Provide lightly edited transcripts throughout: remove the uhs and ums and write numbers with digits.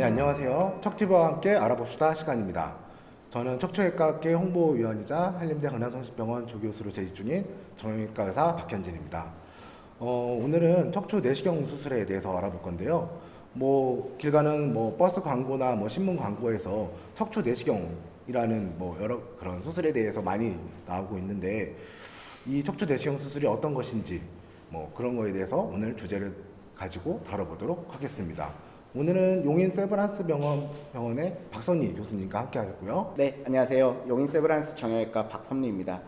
네, 안녕하세요. 척티브와 함께 알아봅시다 시간입니다. 저는 척추외과학계 홍보위원이자 한림대 강남성심병원 조교수로 재직 중인 정형외과 의사 박현진입니다. 오늘은 척추 내시경 수술에 대해서 알아볼 건데요. 길 가는 버스 광고나 신문 광고에서 척추 내시경이라는 여러 그런 수술에 대해서 많이 나오고 있는데, 이 척추 내시경 수술이 어떤 것인지 그런 거에 대해서 오늘 주제를 가지고 다뤄보도록 하겠습니다. 오늘은 용인 세브란스 병원의 박선희 교수님과 함께 하겠고요. 네, 안녕하세요. 용인 세브란스 정형외과 박선리입니다.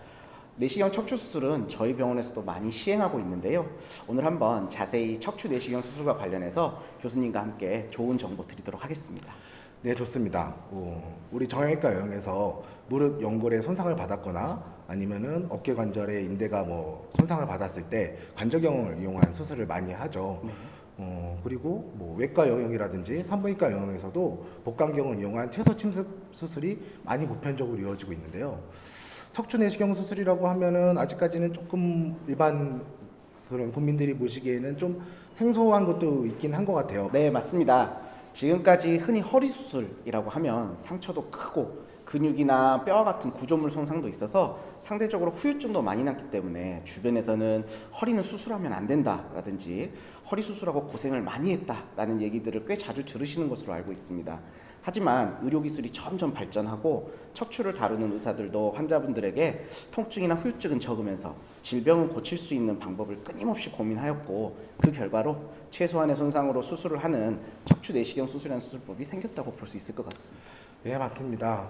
내시경 척추 수술은 저희 병원에서도 많이 시행하고 있는데요. 오늘 한번 자세히 척추 내시경 수술과 관련해서 교수님과 함께 좋은 정보 드리도록 하겠습니다. 네, 좋습니다. 우리 정형외과 영역에서 무릎 연골에 손상을 받았거나 아니면은 어깨 관절의 인대가 손상을 받았을 때 관절경을 이용한 수술을 많이 하죠. 네. 그리고 외과 영역이라든지 산부인과 영역에서도 복강경을 이용한 채소 침습 수술이 많이 보편적으로 이루어지고 있는데요. 척추 내시경 수술이라고 하면은 아직까지는 조금 일반 그런 국민들이 보시기에는 좀 생소한 것도 있긴 한 것 같아요. 네, 맞습니다. 지금까지 흔히 허리 수술이라고 하면 상처도 크고 근육이나 뼈와 같은 구조물 손상도 있어서 상대적으로 후유증도 많이 났기 때문에 주변에서는 허리는 수술하면 안 된다라든지 허리 수술하고 고생을 많이 했다라는 얘기들을 꽤 자주 들으시는 것으로 알고 있습니다. 하지만 의료기술이 점점 발전하고 척추를 다루는 의사들도 환자분들에게 통증이나 후유증은 적으면서 질병을 고칠 수 있는 방법을 끊임없이 고민하였고, 그 결과로 최소한의 손상으로 수술을 하는 척추 내시경 수술이라는 수술법이 생겼다고 볼 수 있을 것 같습니다. 네, 맞습니다.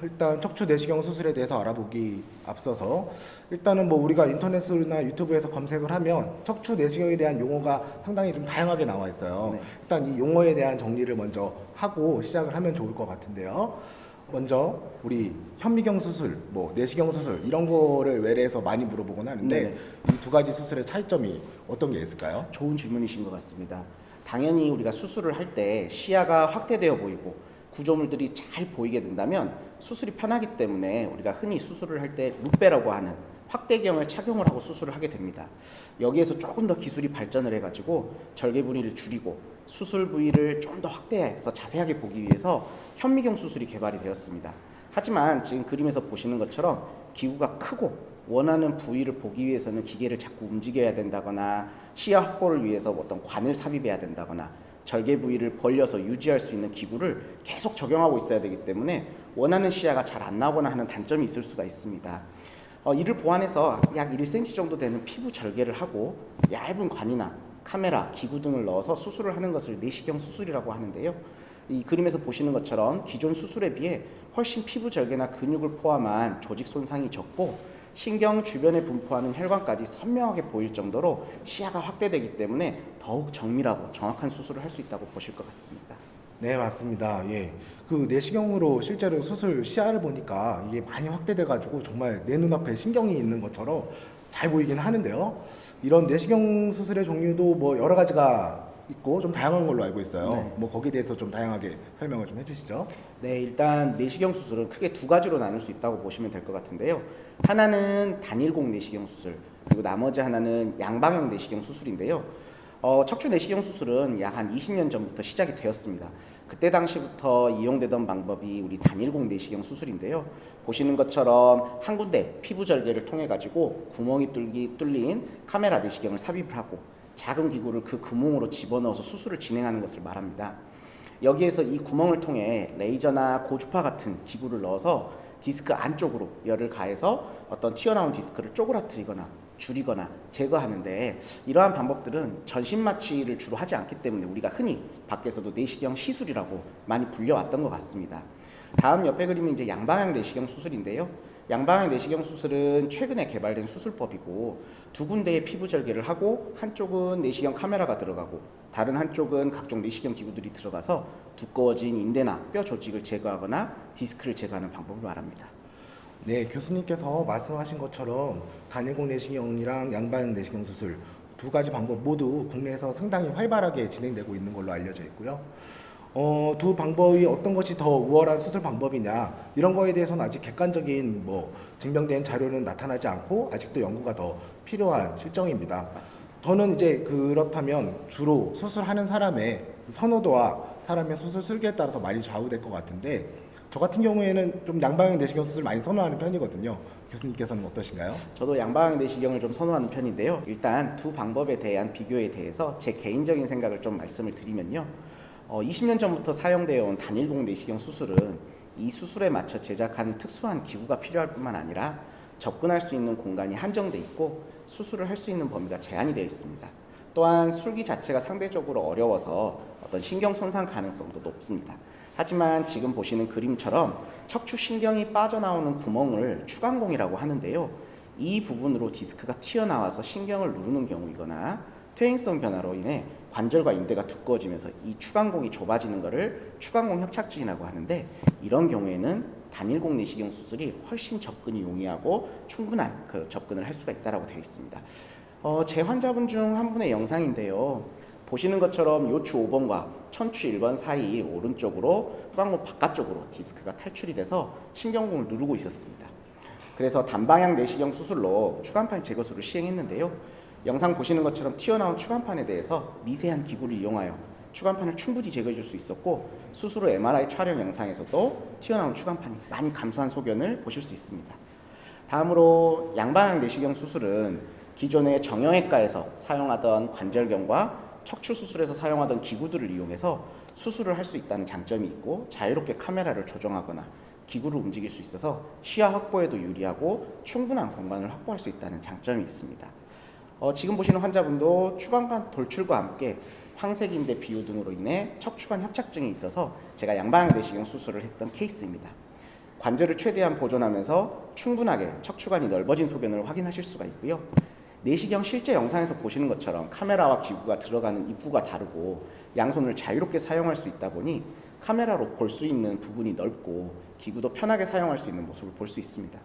일단 척추 내시경 수술에 대해서 알아보기 앞서서 일단은 우리가 인터넷이나 유튜브에서 검색을 하면 척추 내시경에 대한 용어가 상당히 좀 다양하게 나와 있어요. 네. 일단 이 용어에 대한 정리를 먼저 하고 시작을 하면 좋을 것 같은데요. 먼저 우리 현미경 수술, 내시경 수술 이런 거를 외래에서 많이 물어보곤 하는데, 네네. 이 두 가지 수술의 차이점이 어떤 게 있을까요? 좋은 질문이신 것 같습니다. 당연히 우리가 수술을 할 때 시야가 확대되어 보이고 구조물들이 잘 보이게 된다면 수술이 편하기 때문에 우리가 흔히 수술을 할 때 루페라고 하는 확대경을 착용을 하고 수술을 하게 됩니다. 여기에서 조금 더 기술이 발전을 해가지고 절개 부위를 줄이고 수술 부위를 좀 더 확대해서 자세하게 보기 위해서 현미경 수술이 개발이 되었습니다. 하지만 지금 그림에서 보시는 것처럼 기구가 크고 원하는 부위를 보기 위해서는 기계를 자꾸 움직여야 된다거나 시야 확보를 위해서 어떤 관을 삽입해야 된다거나 절개 부위를 벌려서 유지할 수 있는 기구를 계속 적용하고 있어야 되기 때문에 원하는 시야가 잘 안 나오거나 하는 단점이 있을 수가 있습니다. 이를 보완해서 약 1cm 정도 되는 피부 절개를 하고 얇은 관이나 카메라, 기구 등을 넣어서 수술을 하는 것을 내시경 수술이라고 하는데요. 이 그림에서 보시는 것처럼 기존 수술에 비해 훨씬 피부 절개나 근육을 포함한 조직 손상이 적고 신경 주변에 분포하는 혈관까지 선명하게 보일 정도로 시야가 확대되기 때문에 더욱 정밀하고 정확한 수술을 할 수 있다고 보실 것 같습니다. 네, 맞습니다. 예. 그 내시경으로 실제로 수술 시야를 보니까 이게 많이 확대돼가지고 정말 내 눈앞에 신경이 있는 것처럼 잘 보이긴 하는데요. 이런 내시경 수술의 종류도 여러 가지가 있고 좀 다양한 걸로 알고 있어요. 네. 거기에 대해서 좀 다양하게 설명을 좀 해주시죠. 네, 일단 내시경 수술은 크게 두 가지로 나눌 수 있다고 보시면 될 것 같은데요. 하나는 단일공 내시경 수술, 그리고 나머지 하나는 양방향 내시경 수술인데요. 척추 내시경 수술은 약 한 20년 전부터 시작이 되었습니다. 그때 당시부터 이용되던 방법이 우리 단일공 내시경 수술인데요. 보시는 것처럼 한 군데 피부 절개를 통해 가지고 구멍이 뚫린 카메라 내시경을 삽입을 하고 작은 기구를 그 구멍으로 집어넣어서 수술을 진행하는 것을 말합니다. 여기에서 이 구멍을 통해 레이저나 고주파 같은 기구를 넣어서 디스크 안쪽으로 열을 가해서 어떤 튀어나온 디스크를 쪼그라뜨리거나 줄이거나 제거하는데, 이러한 방법들은 전신 마취를 주로 하지 않기 때문에 우리가 흔히 밖에서도 내시경 시술이라고 많이 불려왔던 것 같습니다. 다음 옆에 그림은 이제 양방향 내시경 수술인데요. 양방향 내시경 수술은 최근에 개발된 수술법이고 두 군데의 피부 절개를 하고 한쪽은 내시경 카메라가 들어가고 다른 한쪽은 각종 내시경 기구들이 들어가서 두꺼워진 인대나 뼈 조직을 제거하거나 디스크를 제거하는 방법을 말합니다. 네, 교수님께서 말씀하신 것처럼 단일공 내시경이랑 양방향 내시경 수술 두 가지 방법 모두 국내에서 상당히 활발하게 진행되고 있는 걸로 알려져 있고요. 두 방법이 어떤 것이 더 우월한 수술 방법이냐 이런 거에 대해서는 아직 객관적인 증명된 자료는 나타나지 않고 아직도 연구가 더 필요한 실정입니다. 맞습니다. 저는 이제 그렇다면 주로 수술하는 사람의 선호도와 사람의 수술 설계에 따라서 많이 좌우될 것 같은데 저 같은 경우에는 좀 양방향 내시경 수술 많이 선호하는 편이거든요. 교수님께서는 어떠신가요? 저도 양방향 내시경을 좀 선호하는 편인데요. 일단 두 방법에 대한 비교에 대해서 제 개인적인 생각을 좀 말씀을 드리면요. 20년 전부터 사용되어 온 단일공 내시경 수술은 이 수술에 맞춰 제작한 특수한 기구가 필요할 뿐만 아니라 접근할 수 있는 공간이 한정돼 있고 수술을 할 수 있는 범위가 제한이 되어 있습니다. 또한 술기 자체가 상대적으로 어려워서 어떤 신경 손상 가능성도 높습니다. 하지만 지금 보시는 그림처럼 척추 신경이 빠져나오는 구멍을 추간공이라고 하는데요. 이 부분으로 디스크가 튀어나와서 신경을 누르는 경우이거나 퇴행성 변화로 인해 관절과 인대가 두꺼워지면서 이 추간공이 좁아지는 것을 추간공 협착증이라고 하는데, 이런 경우에는 단일공 내시경 수술이 훨씬 접근이 용이하고 충분한 그 접근을 할 수가 있다고 되어 있습니다. 제 환자분 중 한 분의 영상인데요. 보시는 것처럼 요추 5번과 천추 1번 사이 오른쪽으로 추간공 바깥쪽으로 디스크가 탈출이 돼서 신경공을 누르고 있었습니다. 그래서 단방향 내시경 수술로 추간판 제거술을 시행했는데요. 영상 보시는 것처럼 튀어나온 추간판에 대해서 미세한 기구를 이용하여 추간판을 충분히 제거해 줄 수 있었고, 수술 후 MRI 촬영 영상에서도 튀어나온 추간판이 많이 감소한 소견을 보실 수 있습니다. 다음으로 양방향 내시경 수술은 기존의 정형외과에서 사용하던 관절경과 척추 수술에서 사용하던 기구들을 이용해서 수술을 할 수 있다는 장점이 있고, 자유롭게 카메라를 조정하거나 기구를 움직일 수 있어서 시야 확보에도 유리하고 충분한 공간을 확보할 수 있다는 장점이 있습니다. 지금 보시는 환자분도 추간판 돌출과 함께 황색인대 비유 등으로 인해 척추관 협착증이 있어서 제가 양방향 내시경 수술을 했던 케이스입니다. 관절을 최대한 보존하면서 충분하게 척추관이 넓어진 소견을 확인하실 수가 있고요. 내시경 실제 영상에서 보시는 것처럼 카메라와 기구가 들어가는 입구가 다르고 양손을 자유롭게 사용할 수 있다 보니 카메라로 볼 수 있는 부분이 넓고 기구도 편하게 사용할 수 있는 모습을 볼 수 있습니다.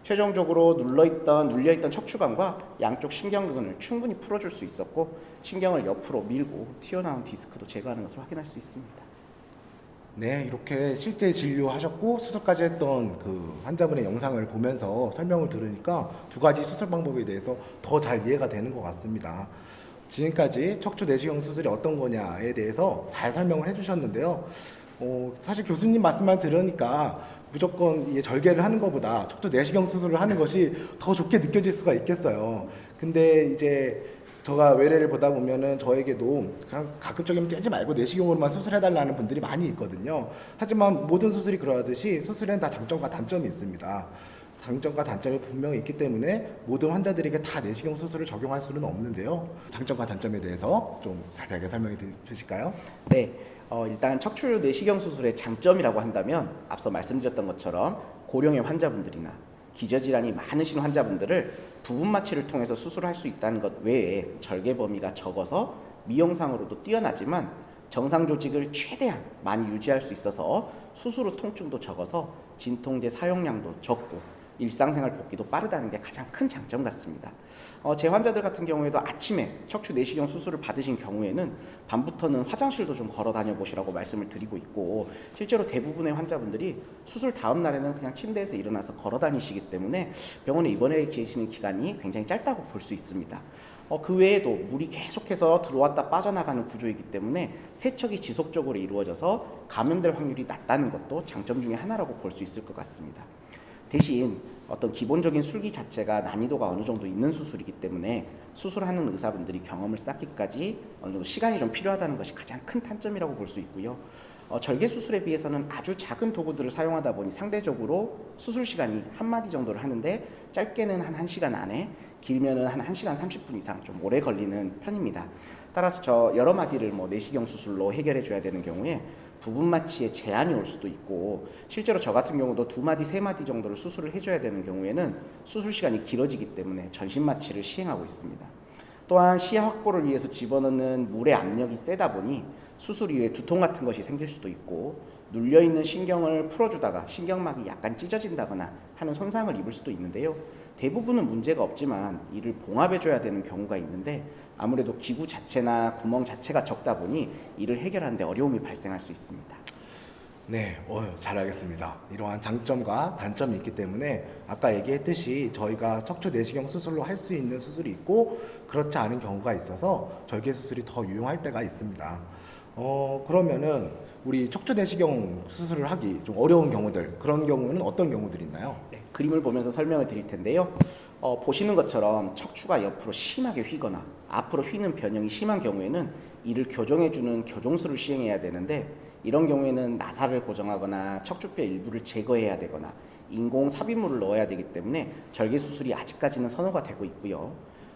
최종적으로 눌려있던 척추관과 양쪽 신경근을 충분히 풀어줄 수 있었고, 신경을 옆으로 밀고 튀어나온 디스크도 제거하는 것을 확인할 수 있습니다. 네, 이렇게 실제 진료하셨고 수술까지 했던 그 환자분의 영상을 보면서 설명을 들으니까 두 가지 수술 방법에 대해서 더 잘 이해가 되는 것 같습니다. 지금까지 척추 내시경 수술이 어떤 거냐에 대해서 잘 설명을 해주셨는데요. 사실 교수님 말씀만 들으니까 무조건 이게 절개를 하는 것보다 척추 내시경 수술을 하는 것이 더 좋게 느껴질 수가 있겠어요. 근데 이제 제가 외래를 보다 보면은 저에게도 그냥 가급적이면 깨지 말고 내시경으로만 수술해달라는 분들이 많이 있거든요. 하지만 모든 수술이 그러하듯이 수술에는 다 장점과 단점이 있습니다. 장점과 단점이 분명히 있기 때문에 모든 환자들에게 다 내시경 수술을 적용할 수는 없는데요. 장점과 단점에 대해서 좀 자세하게 설명해 주실까요? 네, 일단 척추 내시경 수술의 장점이라고 한다면 앞서 말씀드렸던 것처럼 고령의 환자분들이나 기저질환이 많으신 환자분들을 부분 마취를 통해서 수술할 수 있다는 것 외에 절개 범위가 적어서 미용상으로도 뛰어나지만 정상 조직을 최대한 많이 유지할 수 있어서 수술 후 통증도 적어서 진통제 사용량도 적고 일상생활 복귀도 빠르다는 게 가장 큰 장점 같습니다. 제 환자들 같은 경우에도 아침에 척추 내시경 수술을 받으신 경우에는 밤부터는 화장실도 좀 걸어 다녀 보시라고 말씀을 드리고 있고, 실제로 대부분의 환자분들이 수술 다음 날에는 그냥 침대에서 일어나서 걸어 다니시기 때문에 병원에 입원해 계시는 기간이 굉장히 짧다고 볼 수 있습니다. 그 외에도 물이 계속해서 들어왔다 빠져나가는 구조이기 때문에 세척이 지속적으로 이루어져서 감염될 확률이 낮다는 것도 장점 중에 하나라고 볼 수 있을 것 같습니다. 대신 어떤 기본적인 술기 자체가 난이도가 어느 정도 있는 수술이기 때문에 수술하는 의사분들이 경험을 쌓기까지 어느 정도 시간이 좀 필요하다는 것이 가장 큰 단점이라고 볼 수 있고요. 절개 수술에 비해서는 아주 작은 도구들을 사용하다 보니 상대적으로 수술 시간이 한 마디 정도를 하는데 짧게는 한 1시간 안에, 길면은 한 1시간 30분 이상 좀 오래 걸리는 편입니다. 따라서 저 여러 마디를 내시경 수술로 해결해 줘야 되는 경우에 부분 마취에 제한이 올 수도 있고, 실제로 저 같은 경우도 2마디, 3마디 정도를 수술을 해줘야 되는 경우에는 수술 시간이 길어지기 때문에 전신 마취를 시행하고 있습니다. 또한 시야 확보를 위해서 집어넣는 물의 압력이 세다 보니 수술 이후에 두통 같은 것이 생길 수도 있고, 눌려있는 신경을 풀어주다가 신경막이 약간 찢어진다거나 하는 손상을 입을 수도 있는데요. 대부분은 문제가 없지만 이를 봉합해줘야 되는 경우가 있는데, 아무래도 기구 자체나 구멍 자체가 적다 보니 이를 해결하는 데 어려움이 발생할 수 있습니다. 네, 잘 알겠습니다. 이러한 장점과 단점이 있기 때문에 아까 얘기했듯이 저희가 척추 내시경 수술로 할 수 있는 수술이 있고 그렇지 않은 경우가 있어서 절개 수술이 더 유용할 때가 있습니다. 그러면은 우리 척추 내시경 수술을 하기 좀 어려운 경우들, 그런 경우는 어떤 경우들이 있나요? 네, 그림을 보면서 설명을 드릴 텐데요. 보시는 것처럼 척추가 옆으로 심하게 휘거나 앞으로 휘는 변형이 심한 경우에는 이를 교정해주는 교정술을 시행해야 되는데, 이런 경우에는 나사를 고정하거나 척추뼈 일부를 제거해야 되거나 인공 삽입물을 넣어야 되기 때문에 절개 수술이 아직까지는 선호가 되고 있고요.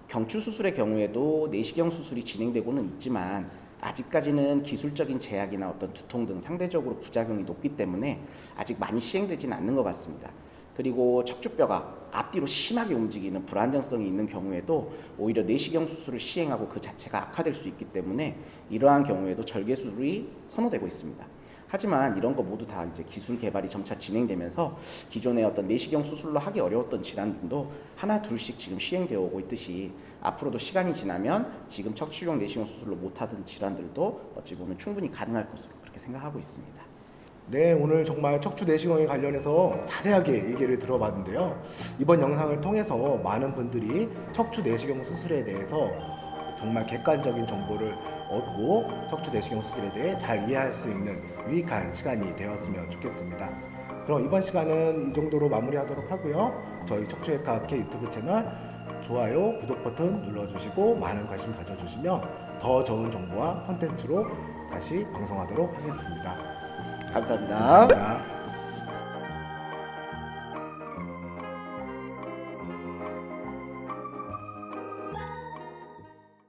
경추 수술의 경우에도 내시경 수술이 진행되고는 있지만 아직까지는 기술적인 제약이나 어떤 두통 등 상대적으로 부작용이 높기 때문에 아직 많이 시행되지는 않는 것 같습니다. 그리고 척추뼈가 앞뒤로 심하게 움직이는 불안정성이 있는 경우에도 오히려 내시경 수술을 시행하고 그 자체가 악화될 수 있기 때문에 이러한 경우에도 절개술이 선호되고 있습니다. 하지만 이런 거 모두 다 이제 기술 개발이 점차 진행되면서 기존의 어떤 내시경 수술로 하기 어려웠던 질환들도 하나 둘씩 지금 시행되어 오고 있듯이, 앞으로도 시간이 지나면 지금 척추용 내시경 수술로 못하던 질환들도 어찌 보면 충분히 가능할 것으로 그렇게 생각하고 있습니다. 네, 오늘 정말 척추 내시경에 관련해서 자세하게 얘기를 들어봤는데요. 이번 영상을 통해서 많은 분들이 척추 내시경 수술에 대해서 정말 객관적인 정보를 얻고 척추 내시경 수술에 대해 잘 이해할 수 있는 유익한 시간이 되었으면 좋겠습니다. 그럼 이번 시간은 이 정도로 마무리하도록 하고요. 저희 척추외과학회 유튜브 채널 좋아요, 구독 버튼 눌러주시고 많은 관심 가져주시면 더 좋은 정보와 콘텐츠로 다시 방송하도록 하겠습니다. 감사합니다. 감사합니다.